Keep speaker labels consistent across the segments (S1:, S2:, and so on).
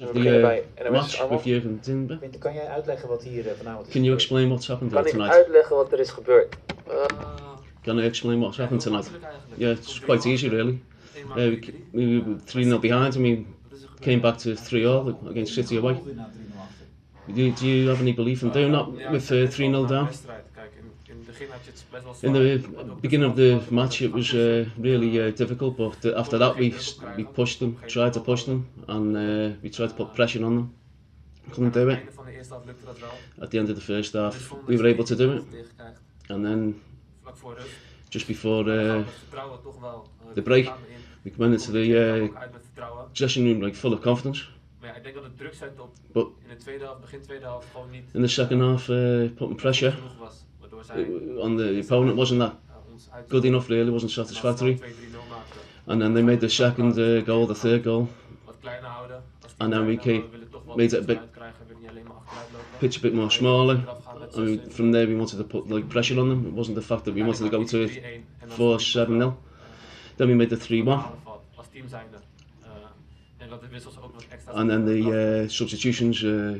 S1: We beginnen bij NOS Armand.
S2: Quinten Timber.
S1: Quinten, kan jij uitleggen wat hier vanavond is
S2: Can you
S1: gebeurd?
S2: explain what's happened
S3: Kan
S2: here
S3: ik
S2: tonight?
S3: uitleggen wat er is gebeurd?
S2: Can I explain what's happened tonight? Yeah, it's quite easy really. We were 3-0 behind and we came back to 3-all against City away. Do you have any belief in doing that with 3-0 down? In the beginning of the match it was really difficult, but after that we pushed them, tried to push them, and we tried to put pressure on them. Couldn't do it. At the end of the first half we were able to do it, and then just before the break we went into the dressing room like full of confidence. But in the second half putting pressure on the opponent wasn't that good enough really, wasn't satisfactory. And then they made the second goal, the third goal, and then we made it pitch a bit more smaller, and from there we wanted to put like pressure on them. It wasn't the fact that we wanted to go to 4-7-0. Then we made the 3-1. And then the substitutions were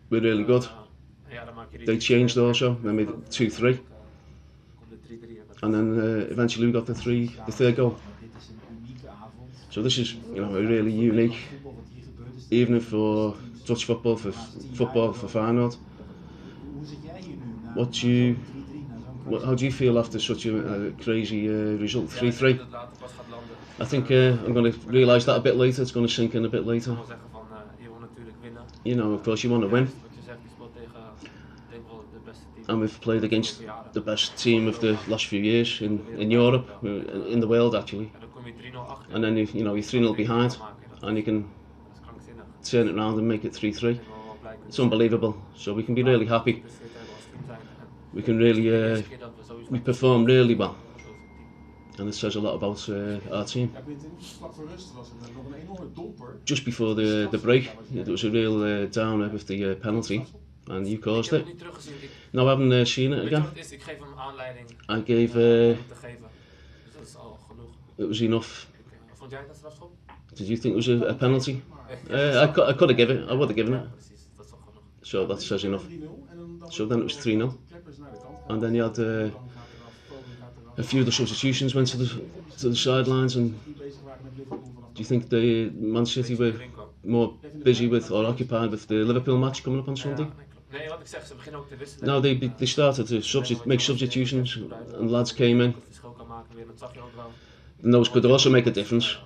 S2: really good. They changed also, they made it 2-3. And then eventually we got the third goal. So this is, you know, a really unique evening for Dutch football, for Feyenoord. How do you feel after such a crazy result, 3-3? I think I'm going to realise that a bit later, it's going to sink in a bit later. You know, of course you want to win. And we've played against the best team of the last few years in Europe, in the world actually. And then you're 3-0 behind and you can turn it around and make it 3-3. It's unbelievable, so we can be really happy. We can really, we perform really well. And it says a lot about our team. Just before the break, there was a real downer with the penalty, and you caused it. No, I haven't seen it again. I gave. It was enough. Did you think it was a penalty? I could have given it. I would have given it. So that says enough. So then it was 3-0, and then you had. A few of the substitutions went to the sidelines, and do you think the Man City were more busy with or occupied with the Liverpool match coming up on Sunday? No, they started to make substitutions, and lads came in, and those could also make a difference.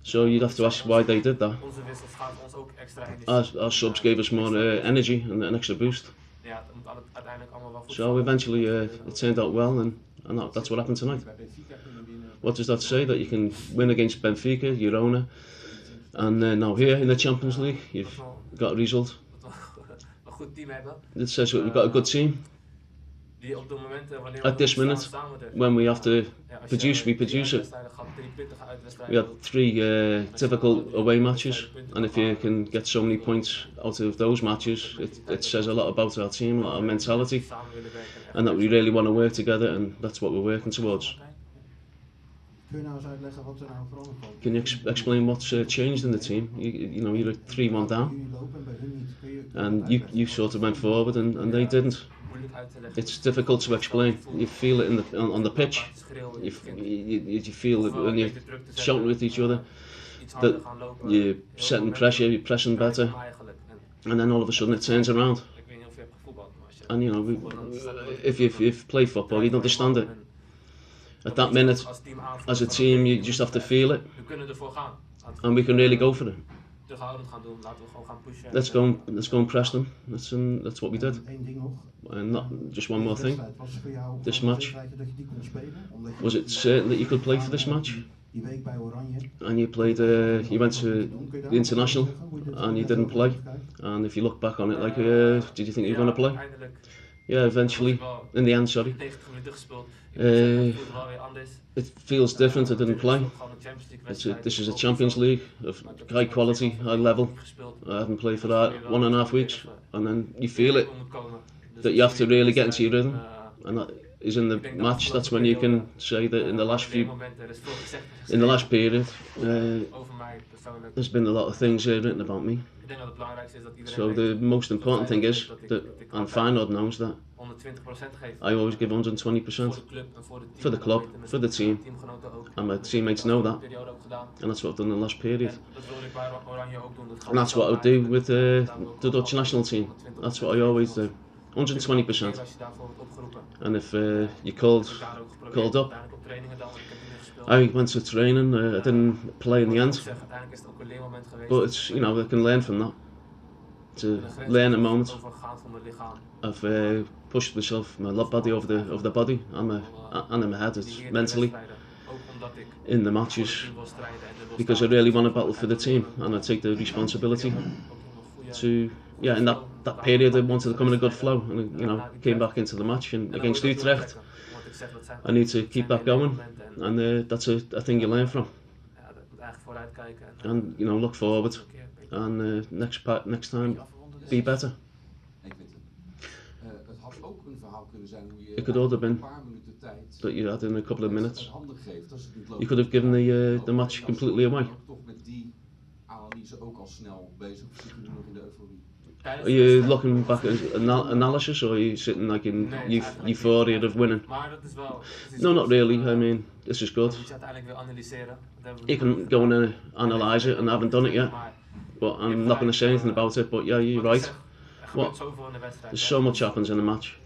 S2: So you'd have to ask why they did that. Our subs gave us more energy and an extra boost. So eventually it turned out well, and that's what happened tonight. What does that say? That you can win against Benfica, Girona, and now here in the Champions League you've got a result. It says we've got a good team. At this minute, when we have to produce, we produce it. We had 3 difficult away matches, and if you can get so many points out of those matches, it says a lot about our team, our mentality, and that we really want to work together, and that's what we're working towards. Can you explain what's changed in the team? You know, you're 3-1 down, and you sort of went forward, and they didn't. It's difficult to explain. You feel it on the pitch. You feel it when you're shouting with each other, that you're setting pressure, you're pressing better, and then all of a sudden it turns around. And you know, if you've played football, you'd understand it. At that minute, as a team, you just have to feel it, and we can really go for it. Let's go and press them. That's what we did. And not just one more thing. This match, was it certain that you could play for this match? And you played. You went to the international, and you didn't play. And if you look back on it, like, did you think you were going to play? Yeah, eventually, in the end, sorry. It feels different. I didn't play. This is a Champions League of high quality, high level. I haven't played for that 1.5 weeks, and then you feel it, that you have to really get into your rhythm, and is in the match. That's when you can say that in the last period, there's been a lot of things written about me. So the most important thing is that, and Feyenoord knows that, I always give 120% for the club, for the team, and my teammates know that, and that's what I've done in the last period. And that's what I do with the Dutch national team. That's what I always do, 120%. And if you're called up, I went to training. I didn't play in the end, but it's, you know, I can learn from that. To learn a moment. I've pushed myself, my body over the body, and in my head, it's mentally in the matches, because I really want to battle for the team, and I take the responsibility to, in that period I wanted to come in a good flow, and, you know, came back into the match, and against Utrecht I need to keep that going, and that's a thing you learn from, and, you know, look forward, and next time be better. It could all have been that you had in a couple of minutes. You could have given the match completely away. Are you looking back at analysis, or are you sitting like in euphoria of winning? No, not really. I mean, this is good. You can go and analyse it, and I haven't done it yet. But I'm not going to say anything about it, but yeah, you're right. What? There's so much happens in a match.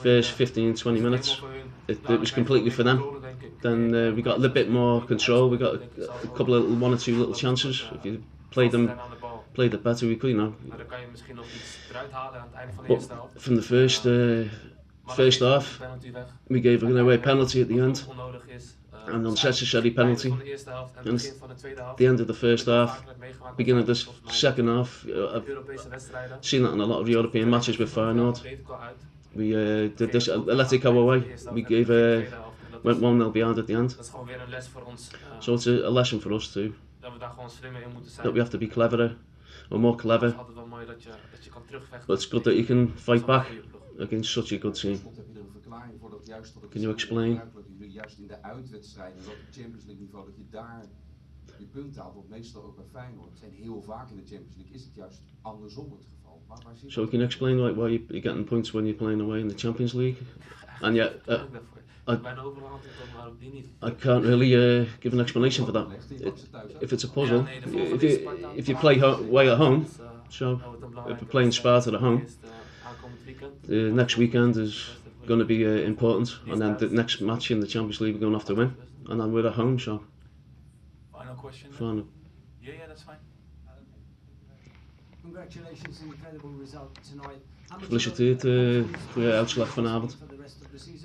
S2: First 15-20 minutes, it was completely for them. Then we got a little bit more control. We got a couple of 1 or 2 little chances. If you played it better, we could, you know. But from the first half, we gave away a penalty at the end. An unnecessary penalty. And at the end of the first half, beginning of the second half, I've seen that in a lot of European matches with Feyenoord. We did this, let it go away. We went 1-0 behind at the end. So it's a lesson for us too. That we have to be cleverer, or more clever. But it's good that you can fight back against such a good team. Can you explain?
S3: Juist in de uitwedstrijden, dat op Champions League niveau, dat je daar je punt haalt, wat meestal ook bij Feyenoord. Het zijn heel vaak in de Champions League, is het juist andersom het geval.
S2: So can you explain like why you're getting points when you're playing away in the Champions League? And yet, I can't really give an explanation for that. If it's a puzzle, if you play away at home, so if we're playing Sparta at home, the next weekend is going to be important, and then the next match in the Champions League we're going to have to win, and then we're at home, so.
S4: Final question?
S2: Final.
S4: Yeah, that's fine.
S5: Congratulations on the incredible result tonight.
S2: Gefeliciteerd, goede uitslag vanavond.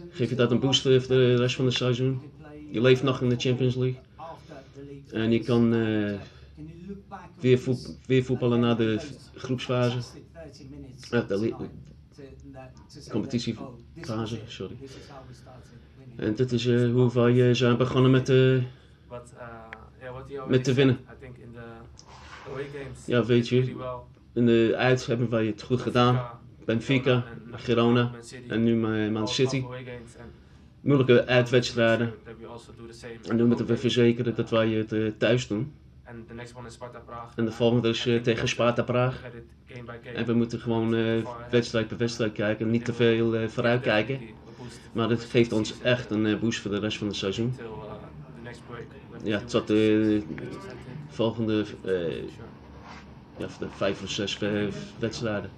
S2: Geef je dat een boost voor de rest van het seizoen? Je leeft nog in de Champions League. En je kan weer voetballen naar de groepsfase. De competitiefase, sorry. En dit is hoe wij zijn begonnen met te winnen. Ja, weet je, in de uit hebben wij het goed gedaan. Benfica, Girona en nu Man City. Moeilijke uitwedstrijden. En nu moeten we verzekeren dat wij het thuis doen. En de volgende is tegen Sparta Praag. En we moeten gewoon wedstrijd per wedstrijd kijken, niet te veel vooruit kijken. Maar het geeft ons echt een boost voor de rest van het seizoen. Ja, tot de volgende 5 of 6 wedstrijden.